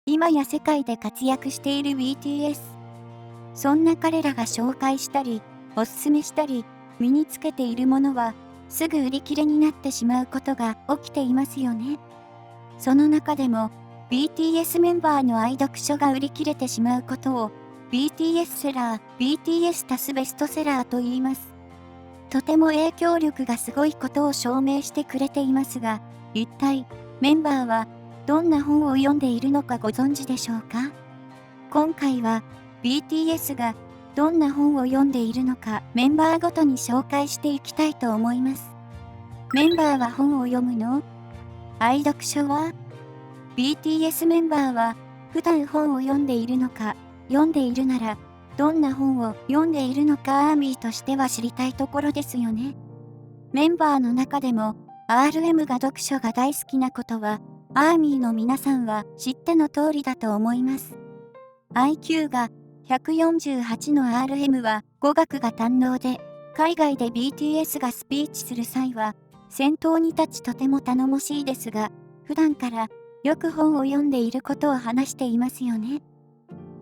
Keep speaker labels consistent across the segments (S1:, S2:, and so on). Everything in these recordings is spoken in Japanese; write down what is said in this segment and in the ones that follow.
S1: 今や世界で活躍している BTS。そんな彼らが紹介したり、おすすめしたり、身につけているものは、すぐ売り切れになってしまうことが起きていますよね。その中でも、BTS メンバーの愛読書が売り切れてしまうことを、BTS セラー、BTS 足すベストセラーと言います。とても影響力がすごいことを証明してくれていますが、一体、メンバーは、どんな本を読んでいるのかご存知でしょうか？今回は、BTS がどんな本を読んでいるのかメンバーごとに紹介していきたいと思います。メンバーは本を読むの？愛読書は？ BTS メンバーは普段本を読んでいるのか、読んでいるならどんな本を読んでいるのかアーミーとしては知りたいところですよね。メンバーの中でも RM が読書が大好きなことはアーミーの皆さんは知っての通りだと思います。IQ が148の RM は語学が堪能で、海外で BTS がスピーチする際は、先頭に立ちとても頼もしいですが、普段からよく本を読んでいることを話していますよね。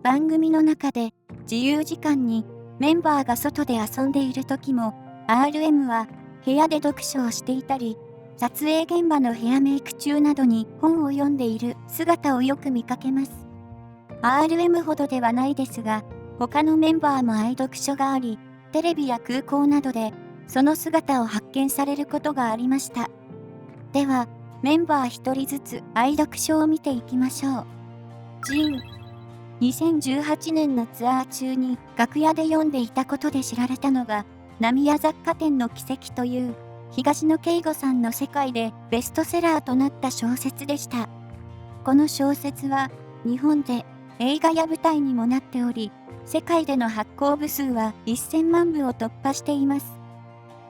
S1: 番組の中で自由時間にメンバーが外で遊んでいる時も、RM は部屋で読書をしていたり、撮影現場のヘアメイク中などに本を読んでいる姿をよく見かけます。RM ほどではないですが、他のメンバーも愛読書があり、テレビや空港などでその姿を発見されることがありました。では、メンバー一人ずつ愛読書を見ていきましょう。ジン。2018年のツアー中に楽屋で読んでいたことで知られたのが、浪屋雑貨店の奇跡という東野圭吾さんの世界でベストセラーとなった小説でした。この小説は日本で映画や舞台にもなっており、世界での発行部数は1000万部を突破しています。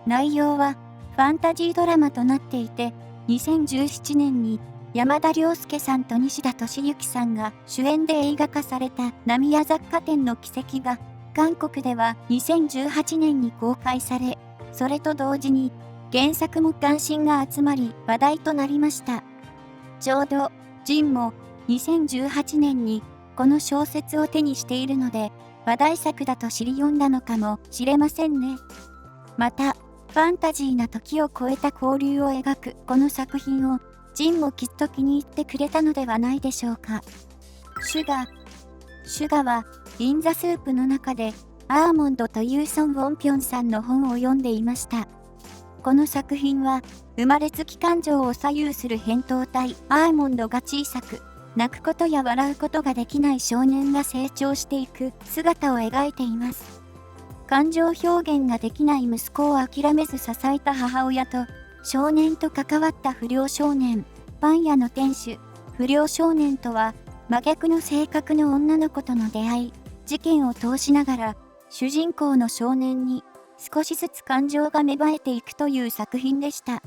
S1: 内容はファンタジードラマとなっていて、2017年に山田涼介さんと西田敏行さんが主演で映画化された浪屋雑貨店の奇跡が、韓国では2018年に公開され、それと同時に原作も関心が集まり話題となりました。ちょうど、ジンも2018年にこの小説を手にしているので、話題作だと知り読んだのかもしれませんね。また、ファンタジーな時を超えた交流を描くこの作品を、ジンもきっと気に入ってくれたのではないでしょうか。シュガー。シュガは、インザスープの中で、アーモンドというソン・ウォンピョンさんの本を読んでいました。この作品は、生まれつき感情を左右する扁桃体、アーモンドが小さく、泣くことや笑うことができない少年が成長していく姿を描いています。感情表現ができない息子を諦めず支えた母親と、少年と関わった不良少年、パン屋の店主、不良少年とは、真逆の性格の女の子との出会い、事件を通しながら、主人公の少年に少しずつ感情が芽生えていくという作品でした。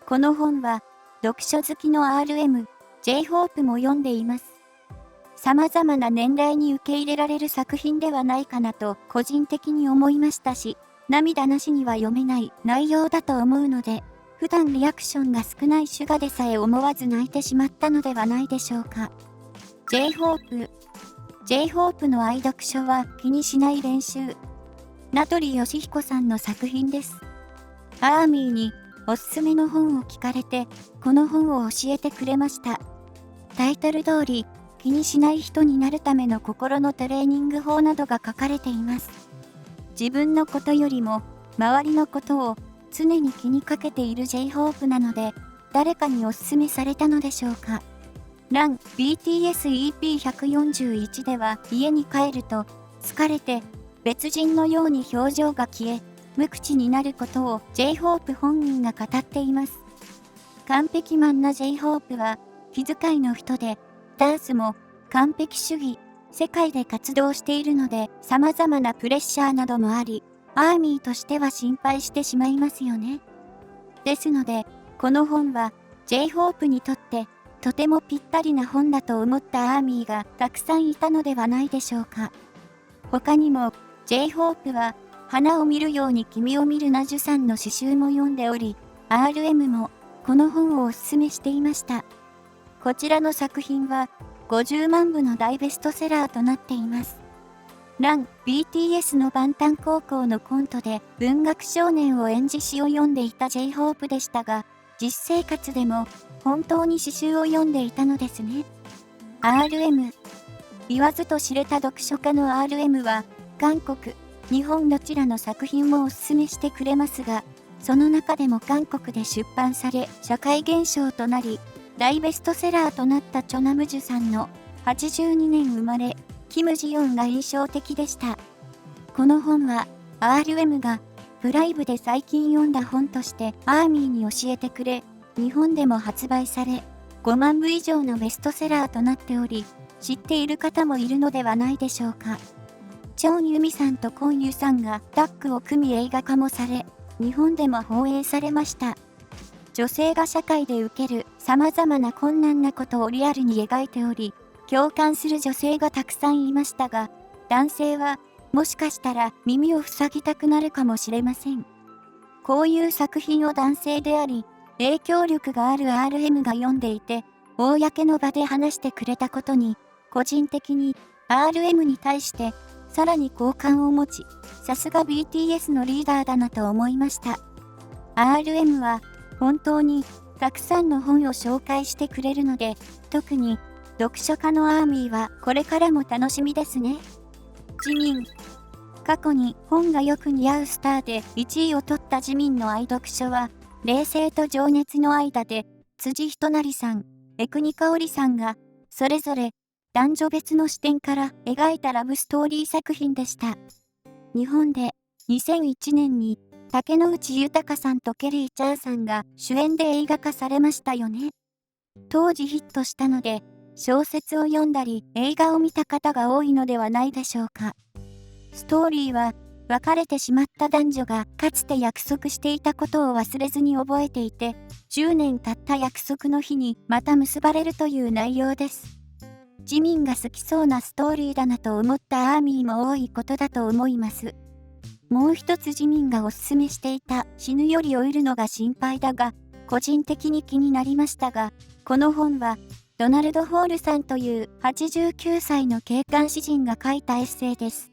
S1: この本は、読書好きの RM、J-HOPE も読んでいます。様々な年代に受け入れられる作品ではないかなと個人的に思いましたし、涙なしには読めない内容だと思うので、普段リアクションが少ないシュガでさえ思わず泣いてしまったのではないでしょうか。J-HOPE。J-HOPE の愛読書は気にしない練習。名取義彦さんの作品です。アーミーにおすすめの本を聞かれて、この本を教えてくれました。タイトル通り、気にしない人になるための心のトレーニング法などが書かれています。自分のことよりも、周りのことを常に気にかけている J-HOPE なので、誰かにおすすめされたのでしょうか。RUN BTS EP141 では家に帰ると、疲れて別人のように表情が消え、無口になることを J-HOPE 本人が語っています。完璧マンな J-HOPE は気遣いの人で、ダンスも完璧主義、世界で活動しているので様々なプレッシャーなどもあり、アーミーとしては心配してしまいますよね。ですので、この本は J-HOPE にとってとてもぴったりな本だと思ったアーミーがたくさんいたのではないでしょうか。他にも J-HOPE は花を見るように君を見るなジュさんの詩集も読んでおり、RM もこの本をおすすめしていました。こちらの作品は50万部の大ベストセラーとなっています。BTS のバンタン高校のコントで文学少年を演じ詩を読んでいた J-HOPE でしたが、実生活でも本当に詩集を読んでいたのですね。RM。言わずと知れた読書家の RM は、韓国、日本どちらの作品もおすすめしてくれますが、その中でも韓国で出版され、社会現象となり、大ベストセラーとなったチョナムジュさんの82年生まれ、キム・ジヨンが印象的でした。この本は RM がプライブで最近読んだ本としてアーミーに教えてくれ、日本でも発売され、5万部以上のベストセラーとなっており、知っている方もいるのではないでしょうか。チョン・ユミさんとコン・ユさんがタッグを組み映画化もされ、日本でも放映されました。女性が社会で受ける様々な困難なことをリアルに描いており、共感する女性がたくさんいましたが、男性はもしかしたら耳を塞ぎたくなるかもしれません。こういう作品を男性であり、影響力がある RM が読んでいて、公の場で話してくれたことに、個人的に RM に対してさらに好感を持ち、さすが BTS のリーダーだなと思いました。RM は本当にたくさんの本を紹介してくれるので、特に読書家のアーミーはこれからも楽しみですね。ジミン。過去に本がよく似合うスターで1位を取ったジミンの愛読書は、冷静と情熱の間で、辻仁成さん、江国香織さんが、それぞれ男女別の視点から描いたラブストーリー作品でした。日本で2001年に竹野内豊さんとケリー・チャーさんが主演で映画化されましたよね。当時ヒットしたので、小説を読んだり映画を見た方が多いのではないでしょうか。ストーリーは別れてしまった男女がかつて約束していたことを忘れずに覚えていて、10年経った約束の日にまた結ばれるという内容です。ジミンが好きそうなストーリーだなと思ったアーミーも多いことだと思います。もう一つジミンがおすすめしていた死ぬより老いるのが心配だが、個人的に気になりましたが、この本はドナルド・ホールさんという89歳の警官詩人が書いたエッセイです。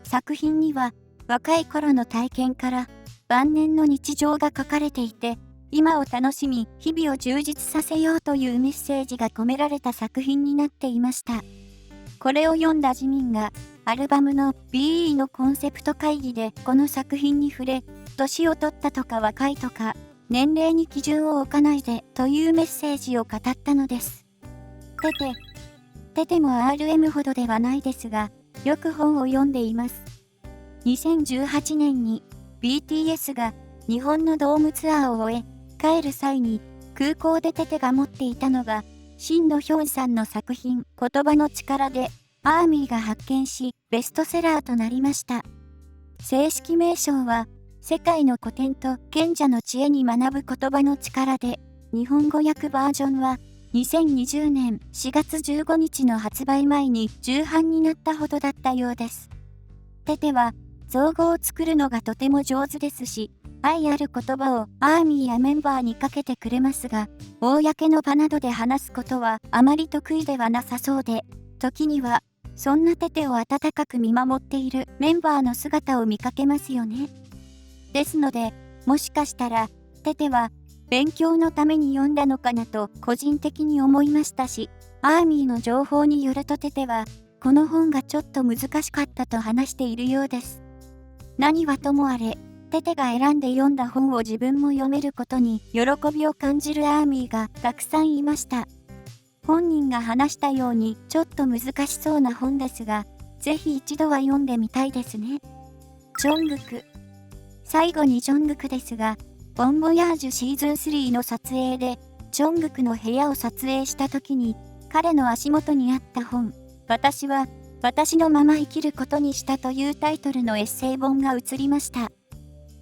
S1: 作品には若い頃の体験から晩年の日常が書かれていて、今を楽しみ日々を充実させようというメッセージが込められた作品になっていました。これを読んだジミンがアルバムの BE のコンセプト会議でこの作品に触れ、年を取ったとか若いとか年齢に基準を置かないでというメッセージを語ったのです。テテも RM ほどではないですが、よく本を読んでいます。2018年に BTS が日本のドームツアーを終え、帰る際に空港でテテが持っていたのが、シンドヒョンさんの作品言葉の力で、アーミーが発見し、ベストセラーとなりました。正式名称は、世界の古典と賢者の知恵に学ぶ言葉の力で、日本語訳バージョンは、2020年4月15日の発売前に重版になったほどだったようです。テテは、造語を作るのがとても上手ですし、愛ある言葉をアーミーやメンバーにかけてくれますが、公の場などで話すことはあまり得意ではなさそうで、時には、そんなテテを温かく見守っているメンバーの姿を見かけますよね。ですので、もしかしたら、テテは勉強のために読んだのかなと個人的に思いましたし、アーミーの情報によるとテテは、この本がちょっと難しかったと話しているようです。何はともあれ、テテが選んで読んだ本を自分も読めることに喜びを感じるアーミーがたくさんいました。本人が話したようにちょっと難しそうな本ですが、ぜひ一度は読んでみたいですね。ジョングク。最後にジョングクですが、ボンボヤージュシーズン3の撮影で、ジョングクの部屋を撮影した時に、彼の足元にあった本、私は私のまま生きることにしたというタイトルのエッセイ本が映りました。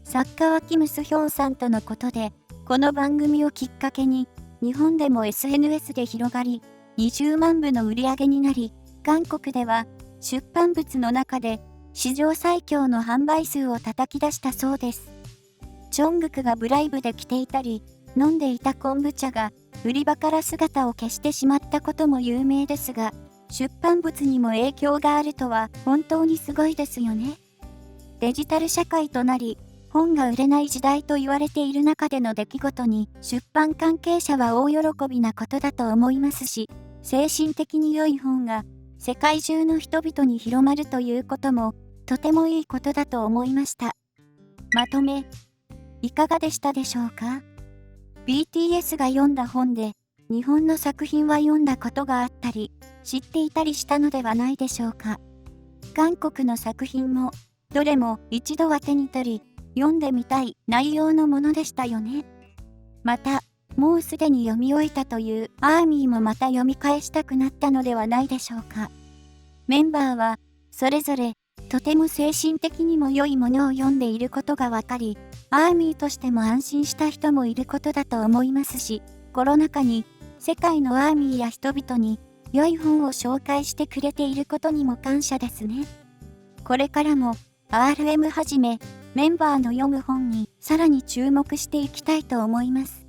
S1: 作家はキム・スヒョンさんとのことで、この番組をきっかけに、日本でも SNS で広がり、20万部の売り上げになり、韓国では出版物の中で史上最強の販売数を叩き出したそうです。ジョングクがブライブで着ていたり、飲んでいた昆布茶が売り場から姿を消してしまったことも有名ですが、出版物にも影響があるとは本当にすごいですよね。デジタル社会となり、本が売れない時代と言われている中での出来事に出版関係者は大喜びなことだと思いますし、精神的に良い本が世界中の人々に広まるということもとてもいいことだと思いました。まとめ、いかがでしたでしょうか？ BTS が読んだ本で日本の作品は読んだことがあったり、知っていたりしたのではないでしょうか。韓国の作品もどれも一度は手に取り、読んでみたい内容のものでしたよね。また、もうすでに読み終えたというアーミーもまた読み返したくなったのではないでしょうか。メンバーはそれぞれとても精神的にも良いものを読んでいることがわかり、アーミーとしても安心した人もいることだと思いますし、コロナ禍に世界のアーミーや人々に良い本を紹介してくれていることにも感謝ですね。これからも RM はじめメンバーの読む本にさらに注目していきたいと思います。